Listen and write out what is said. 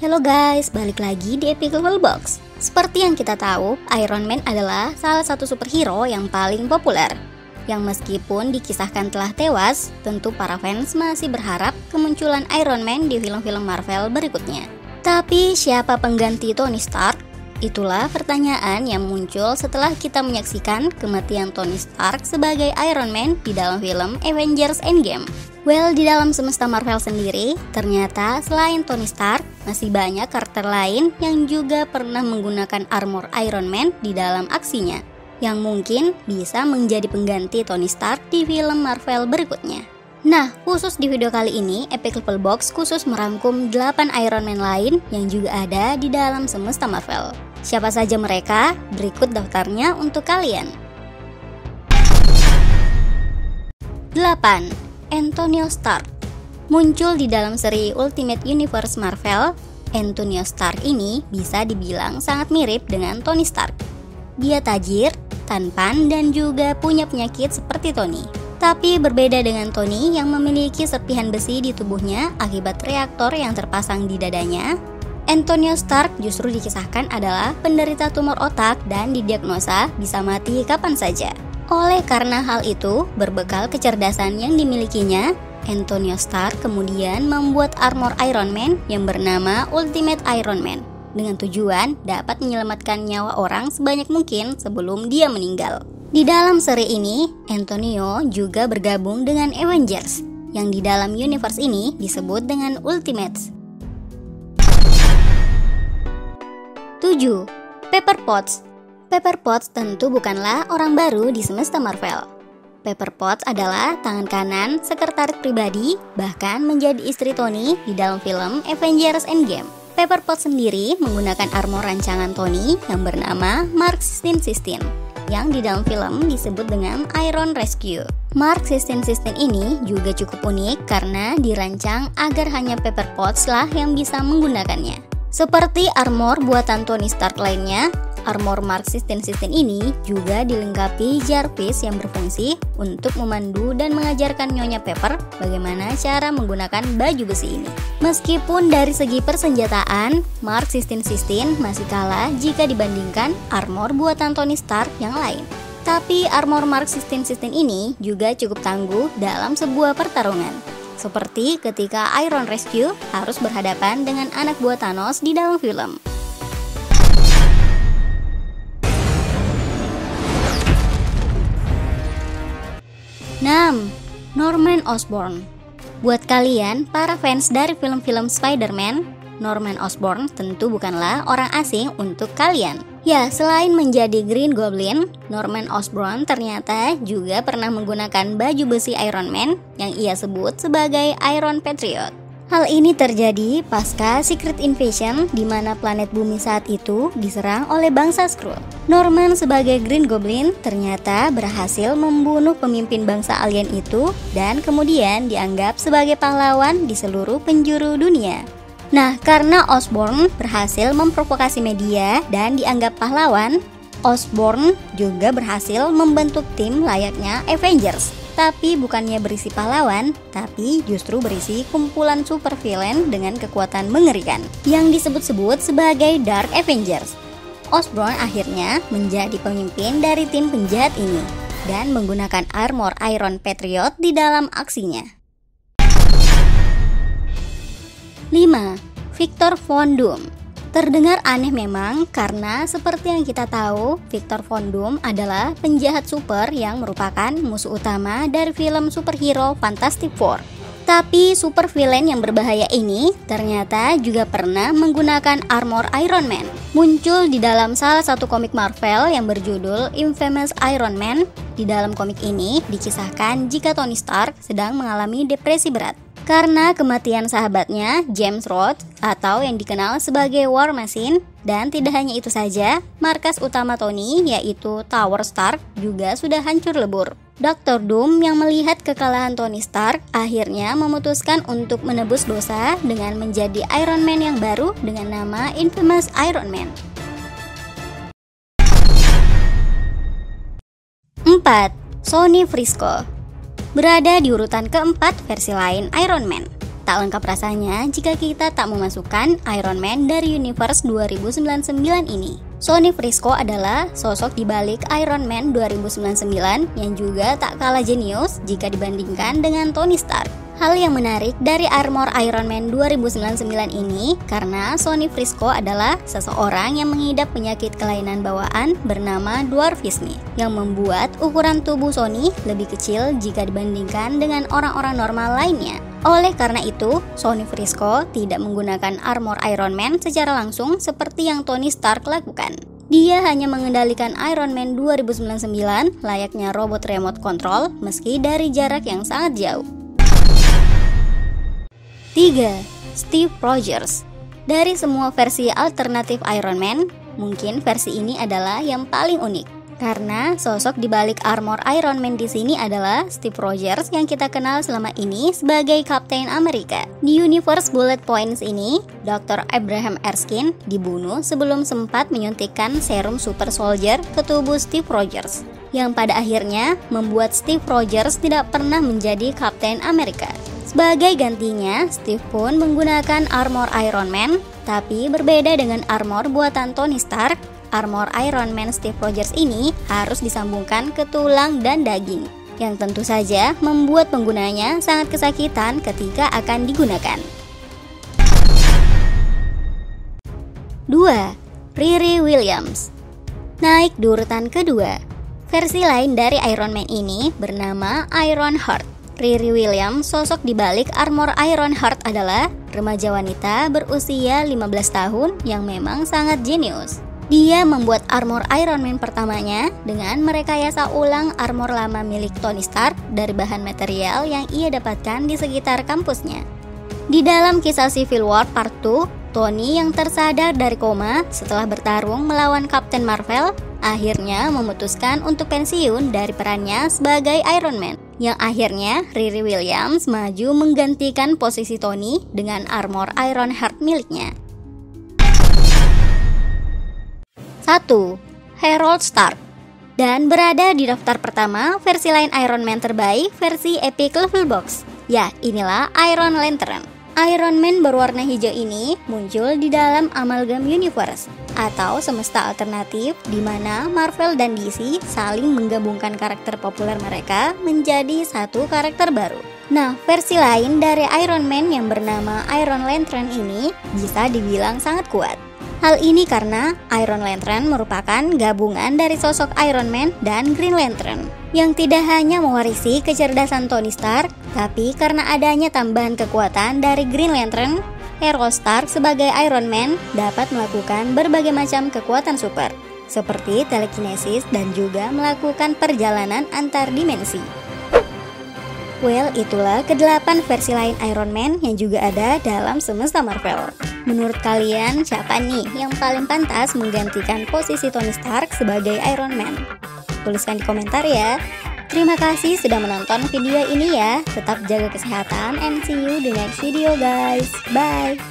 Halo guys, balik lagi di Epical Box. Seperti yang kita tahu, Iron Man adalah salah satu superhero yang paling populer. Yang meskipun dikisahkan telah tewas, tentu para fans masih berharap kemunculan Iron Man di film-film Marvel berikutnya. Tapi siapa pengganti Tony Stark? Itulah pertanyaan yang muncul setelah kita menyaksikan kematian Tony Stark sebagai Iron Man di dalam film Avengers Endgame. Well, di dalam semesta Marvel sendiri, ternyata selain Tony Stark, masih banyak karakter lain yang juga pernah menggunakan armor Iron Man di dalam aksinya, yang mungkin bisa menjadi pengganti Tony Stark di film Marvel berikutnya. Nah, khusus di video kali ini, Epical Box khusus merangkum 8 Iron Man lain yang juga ada di dalam semesta Marvel. Siapa saja mereka? Berikut daftarnya untuk kalian. 8. Antonio Stark. Muncul di dalam seri Ultimate Universe Marvel, Antonio Stark ini bisa dibilang sangat mirip dengan Tony Stark. Dia tajir, tampan, dan juga punya penyakit seperti Tony. Tapi berbeda dengan Tony yang memiliki serpihan besi di tubuhnya akibat reaktor yang terpasang di dadanya, Antonio Stark justru dikisahkan adalah penderita tumor otak dan didiagnosa bisa mati kapan saja. Oleh karena hal itu, berbekal kecerdasan yang dimilikinya, Antonio Stark kemudian membuat armor Iron Man yang bernama Ultimate Iron Man dengan tujuan dapat menyelamatkan nyawa orang sebanyak mungkin sebelum dia meninggal. Di dalam seri ini, Antonio juga bergabung dengan Avengers yang di dalam universe ini disebut dengan Ultimates. 7. Pepper Potts. Pepper Potts tentu bukanlah orang baru di semesta Marvel. Pepper Potts adalah tangan kanan sekretaris pribadi, bahkan menjadi istri Tony di dalam film Avengers Endgame. Pepper Potts sendiri menggunakan armor rancangan Tony yang bernama Mark 1616, yang di dalam film disebut dengan Iron Rescue. Mark 1616 ini juga cukup unik karena dirancang agar hanya Pepper Potts lah yang bisa menggunakannya. Seperti armor buatan Tony Stark lainnya, armor Mark 1616 ini juga dilengkapi Jarvis yang berfungsi untuk memandu dan mengajarkan Nyonya Pepper bagaimana cara menggunakan baju besi ini. Meskipun dari segi persenjataan, Mark 1616 masih kalah jika dibandingkan armor buatan Tony Stark yang lain. Tapi armor Mark 1616 ini juga cukup tangguh dalam sebuah pertarungan. Seperti ketika Iron Rescue harus berhadapan dengan anak buah Thanos di dalam film. 6. Norman Osborn. Buat kalian, para fans dari film-film Spider-Man, Norman Osborn tentu bukanlah orang asing untuk kalian. Ya, selain menjadi Green Goblin, Norman Osborn ternyata juga pernah menggunakan baju besi Iron Man yang ia sebut sebagai Iron Patriot. Hal ini terjadi pasca Secret Invasion di mana planet bumi saat itu diserang oleh bangsa Skrull. Norman sebagai Green Goblin ternyata berhasil membunuh pemimpin bangsa alien itu dan kemudian dianggap sebagai pahlawan di seluruh penjuru dunia. Nah, karena Osborn berhasil memprovokasi media dan dianggap pahlawan, Osborn juga berhasil membentuk tim layaknya Avengers. Tapi bukannya berisi pahlawan, tapi justru berisi kumpulan supervillain dengan kekuatan mengerikan yang disebut-sebut sebagai Dark Avengers. Osborn akhirnya menjadi pemimpin dari tim penjahat ini dan menggunakan armor Iron Patriot di dalam aksinya. 5. Victor Von Doom. Terdengar aneh memang karena seperti yang kita tahu, Victor Von Doom adalah penjahat super yang merupakan musuh utama dari film superhero Fantastic Four. Tapi super villain yang berbahaya ini ternyata juga pernah menggunakan armor Iron Man. Muncul di dalam salah satu komik Marvel yang berjudul Infamous Iron Man. Di dalam komik ini dikisahkan jika Tony Stark sedang mengalami depresi berat karena kematian sahabatnya James Rhodes atau yang dikenal sebagai War Machine. Dan tidak hanya itu saja, markas utama Tony yaitu Tower Stark juga sudah hancur lebur. Dr. Doom yang melihat kekalahan Tony Stark akhirnya memutuskan untuk menebus dosa dengan menjadi Iron Man yang baru dengan nama Infamous Iron Man. 4. Sonny Frisco. Berada di urutan keempat versi lain Iron Man. Tak lengkap rasanya jika kita tak memasukkan Iron Man dari Universe 2099 ini. Sonny Frisco adalah sosok di balik Iron Man 2099 yang juga tak kalah jenius jika dibandingkan dengan Tony Stark. Hal yang menarik dari armor Iron Man 2099 ini karena Sonny Frisco adalah seseorang yang mengidap penyakit kelainan bawaan bernama dwarfisme yang membuat ukuran tubuh Sonny lebih kecil jika dibandingkan dengan orang-orang normal lainnya. Oleh karena itu, Sonny Frisco tidak menggunakan armor Iron Man secara langsung seperti yang Tony Stark lakukan. Dia hanya mengendalikan Iron Man 2099 layaknya robot remote control meski dari jarak yang sangat jauh. 3. Steve Rogers. Dari semua versi alternatif Iron Man, mungkin versi ini adalah yang paling unik. Karena sosok di balik armor Iron Man di sini adalah Steve Rogers yang kita kenal selama ini sebagai Captain America. Di Universe Bullet Points ini, Dr. Abraham Erskine dibunuh sebelum sempat menyuntikkan serum Super Soldier ke tubuh Steve Rogers, yang pada akhirnya membuat Steve Rogers tidak pernah menjadi Captain America. Sebagai gantinya, Steve pun menggunakan armor Iron Man, tapi berbeda dengan armor buatan Tony Stark. Armor Iron Man Steve Rogers ini harus disambungkan ke tulang dan daging, yang tentu saja membuat penggunanya sangat kesakitan ketika akan digunakan. 2. Riri Williams. Naik di urutan kedua, versi lain dari Iron Man ini bernama Iron Heart. Riri Williams, sosok di balik armor Iron Heart adalah remaja wanita berusia 15 tahun yang memang sangat jenius. Dia membuat armor Iron Man pertamanya dengan merekayasa ulang armor lama milik Tony Stark dari bahan material yang ia dapatkan di sekitar kampusnya. Di dalam kisah Civil War Part 2, Tony yang tersadar dari koma setelah bertarung melawan Captain Marvel akhirnya memutuskan untuk pensiun dari perannya sebagai Iron Man, yang akhirnya Riri Williams maju menggantikan posisi Tony dengan armor Iron Heart miliknya. 1. Harold Stark. Dan berada di daftar pertama versi lain Iron Man terbaik versi Epic Level Box. Ya, inilah Iron Lantern. Iron Man berwarna hijau ini muncul di dalam Amalgam Universe atau semesta alternatif di mana Marvel dan DC saling menggabungkan karakter populer mereka menjadi satu karakter baru. Nah, versi lain dari Iron Man yang bernama Iron Lantern ini bisa dibilang sangat kuat. Hal ini karena Iron Lantern merupakan gabungan dari sosok Iron Man dan Green Lantern yang tidak hanya mewarisi kecerdasan Tony Stark, tapi karena adanya tambahan kekuatan dari Green Lantern, Harold Stark sebagai Iron Man dapat melakukan berbagai macam kekuatan super, seperti telekinesis dan juga melakukan perjalanan antar dimensi. Well, itulah ke-8 versi lain Iron Man yang juga ada dalam semesta Marvel. Menurut kalian, siapa nih yang paling pantas menggantikan posisi Tony Stark sebagai Iron Man? Tuliskan di komentar ya. Terima kasih sudah menonton video ini ya. Tetap jaga kesehatan and see you di next video guys. Bye!